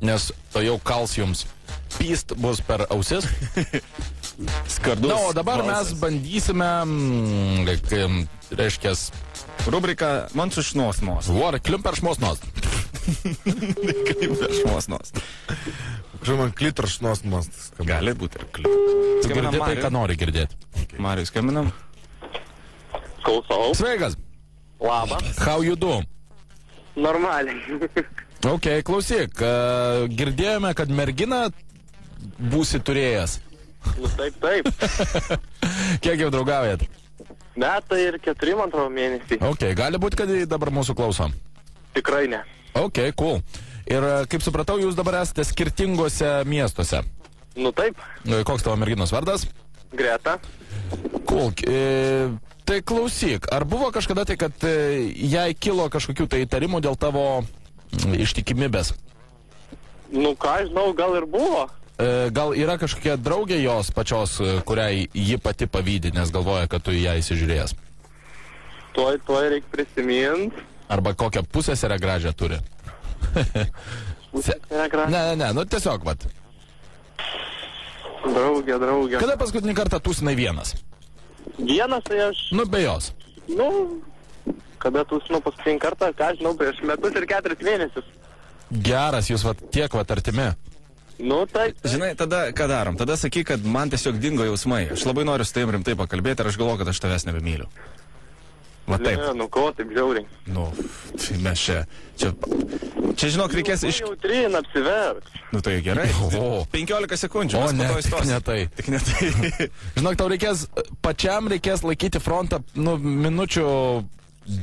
nes to jau kals jums pyst bus per ausis. Skardus. Na, o dabar mes bandysime, reiškias, rubrika man su šnosmos. Klimper šmosnos. Klimper šmosnos. Kažkaip man klitor šnosmos. Gali būti ir klitor. Tu girdi tai, ką nori girdėti. Mariui skambinam. Klausau. Sveikas. Labas. How you do? Normaliai. Ok, klausyk, girdėjome, kad merginą būsi turėjęs. Nu, taip. Kiek jau draugaujat? Metai ir 4, man atrodo, mėnesį. Ok, gali būti, kad dabar mūsų klauso. Tikrai ne. Ok, cool. Ir kaip supratau, jūs dabar esate skirtingose miestuose. Nu, taip. Koks tavo merginos vardas? Greta. Cool. Tai klausyk, ar buvo kažkada tai, kad jai kilo kažkokių tai įtarimų dėl tavo ištikimybės? Nu, ką žinau, gal ir buvo. Gal yra kažkokia draugė jos pačios, kuriai ji pati pavydi, nes galvoja, kad tu į ją įsižiūrėjęs? Tuoj reikia prisiminti. Arba kokią pusseserę gražią turi? Pusseserę gražią? Ne, nu tiesiog, vat. Draugė. Kada paskutinį kartą tūsinai vienas? Vienas, tai aš... Nu, be jos. Nu, kada tūsinu paskutinį kartą, ką žinau, prieš metus ir 4 mėnesius. Geras, jūs vat tiek vat artimi. Nu, taip. Žinai, tada ką darom? Tada sakyk, kad man tiesiog dingo jausmai. Aš labai noriu su tavim rimtai pakalbėti ir aš galvoju, kad aš tavęs nebemyliu. Va taip. Ne, nu ko, taip žiauriai. Nu, tai mes čia, žinok, reikės iš... Nu, jautrin, apsiverk. Nu, tai gerai. O. 15 sekundžių. O, ne, tik ne tai. Žinok, tau pačiam reikės laikyti frontą, nu, minučių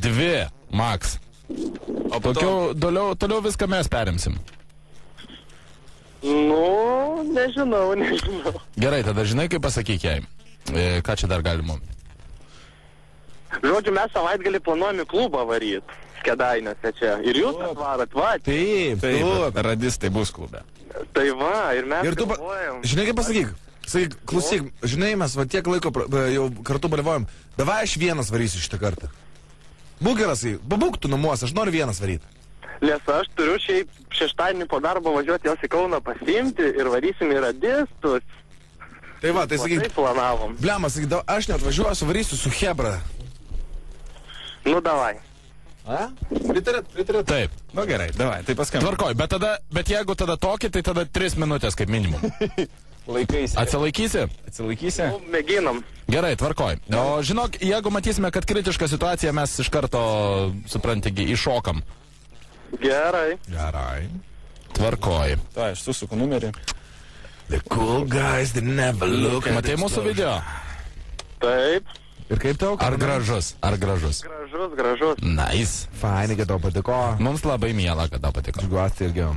2 max. O po to... Toliau viską mes perimsim. Nu, nežinau. Gerai, tada žinai, kaip pasakyk jai. Ką čia dar galima? Žodžiu, mes savaitgalį planuojame klubą varyti. Kėdainiuose čia. Ir jūs atvarat, va. Taip. Radistai bus klube. Tai va, ir mes Ir tu, galvojam. žinai, kaip pasakyk? Sakyk, klausyk, žinai, mes va tiek laiko jau kartu balivojam. Davai aš vienas varysiu šitą kartą. Būk geras, pabūk tu namuose, aš noriu vienas varyti. Nes aš turiu šiaip šeštadienį po darbo važiuoti jos į Kauną pasiimti ir varysim į Radistus. Tai va, tai sakyk, Taip planavom. blema, sakyk, aš net važiuosiu, varysiu su Hebra. Nu, davai. A? Pritarėt? Taip. Nu gerai, davai, tai paskambink. Tvarkoj, bet jeigu tada tokį, tai tada 3 minutės kaip minimum. Laikaisi. Atsilaikysi? Atsilaikysi? Nu, mėginam. Gerai, tvarkoj. O žinok, jeigu matysime, kad kritiška situacija, mes iš karto, suprantigi, iššokam. Gerai. Tvarkoj. Tai, aš susuku numerį. The cool guys that never look. Matei mūsų video? Taip. Ir kaip tau? Ar gražus? Gražus. Nice. Fainai, kad tau patiko. Mums labai miela, kad tau patiko. Džiuguosi irgi.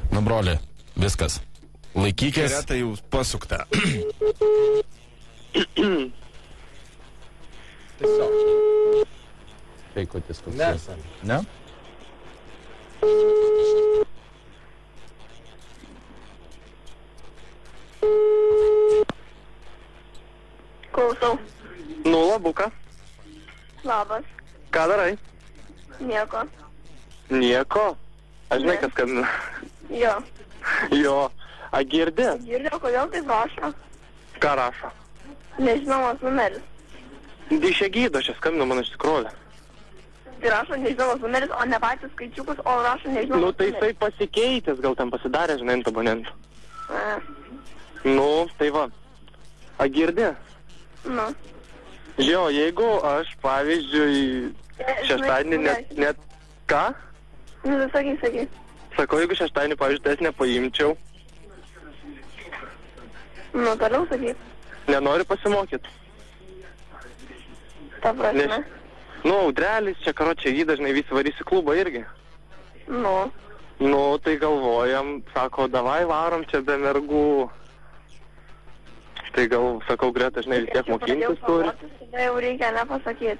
Nu, broli, viskas. Laikykis. Kereta jau pasukta. Peikotis koks. Ne? Ne? Klausau. Nu, labuka. Labas. Ką darai? Nieko. Nieko. Aš žinai, Ne. kas skambina. Jo. Jo. A girdi? Girdėjau, kodėl taip rašo. Ką rašo? Nežinomas numeris. Dišė gydo, čia skambina mano iš tikrųjų. Tai rašo nežinomas numeris, o ne patys skaičiukus, o rašo nežinomas Nu, tai jisai pasikeitęs, gal ten pasidarė, žinai, ant abonentų. Nu, tai va. A girdi? Nu. Jo, jeigu aš, pavyzdžiui, šeštadienį net... Ką? Nu, tai sakyk. Sakau, jeigu šeštadienį, pavyzdžiui, tai nepaimčiau, Nu, toliau sakyk. nenori pasimokyti. Ta prasme. Nu, audrelis, čia karočią jį dažnai visi varys į klubą irgi. Nu. Nu, tai galvojam, sako, davai varom čia be mergų. Tai gal, sakau, Greta, žinai, vis tiek mokintis turi. Tada jau reikia nepasakyti.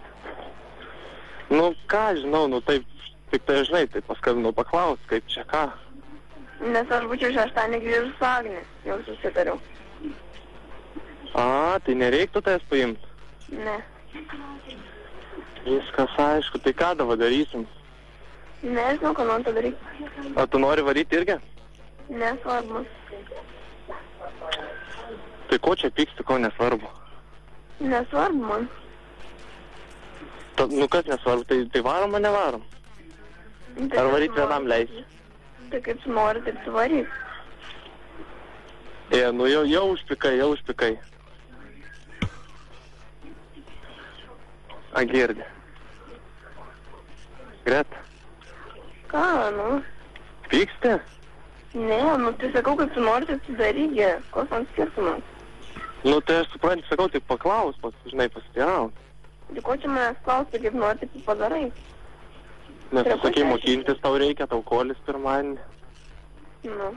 Nu, ką, žinau, nu, taip, tik tai, žinai, tai paskambinau paklaus, kaip čia ką. Nes aš būčiau šeštadienį grįžus su Agne. Jau susitariau. A, tai nereiktų tavęs paimti. Ne. Viskas aišku, tai ką dabar darysim? Nežinau, ką man to daryti. O tu nori varyti irgi? Nesvarbu. Tai ko čia pyksti, ko nesvarbu? Nesvarbu man. Nu kas nesvarbu, tai varom, ar nevarom? Tai Ar kaip varyti tu vienam nori. leisi? Tai kaip tu nori, taip tu varyk. Nu jau užpikai. A, girdi. Greta, Ką, nu? pyksti? Ne, nu tai sakau, kaip tu nori, taip tu daryk. Koks man skirtumas? Nu tai aš suprantu, sakau, tai paklaus, žinai, pasitiraut. Tai ko čia manęs klausti, kaip nori, taip tu padarai. Nes tu Prie ko sakai, čia mokintis tau reikia, tau kolis pirmadienį. Nu.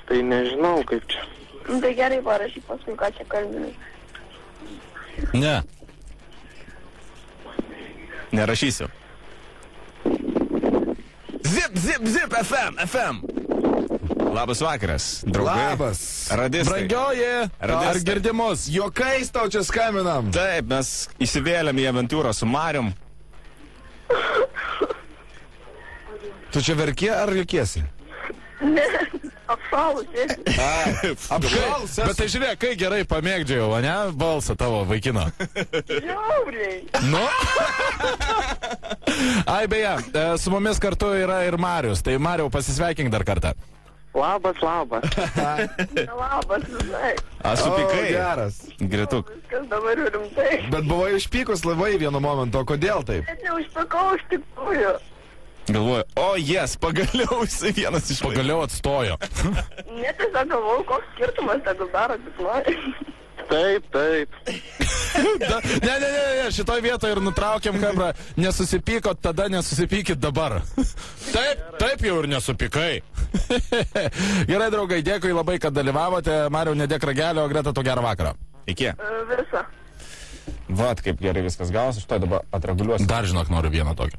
Tai nežinau, kaip čia. Nu tai gerai parašyk paskui, ką čia kalbinai. Ne. Nerašysiu. Zip, FM. Labas vakaras, draugai. Labas. Radistai. Brangioji, Radistai. ar girdimus? Jokais tau čia skambinam. Taip, mes įsivėlėm į aventūrą su Marium. Tu čia verki ar juokiesi? Ne, apšalusi. Apšalus. Bet tai žiūrėk, kai gerai pamėgdžiau, ne? Balsą tavo vaikino. Žiauriai. Nu? Ai, beje, su mumis kartu yra ir Marius. Tai Mariau, pasisveikink dar kartą. Labas. Labas, visai. A, supykai. Geras. Grituk. Viskas dabar jau rimtai. Bet buvai išpykus labai vienu momentu, o kodėl taip? Net neužpakau iš tikrųjų. Galvoju, o pagaliau jisai vienas iš Pagaliau atstojo. Net tiesiog galvojau, koks skirtumas, tegul daro, kaip nori. Taip. Ne, šitoj vietoje ir nutraukiam, kabra. Nesusipykot, tada nesusipykit dabar. Taip jau ir nesupykai. Gerai, draugai, dėkui labai, kad dalyvavote. Mariau, nedėk ragelio, o Greta, to gerą vakarą. Iki. Visa. Vat kaip gerai viskas gausi, aš to dabar atreguliuosiu. Dar žinok, noriu vieną tokį.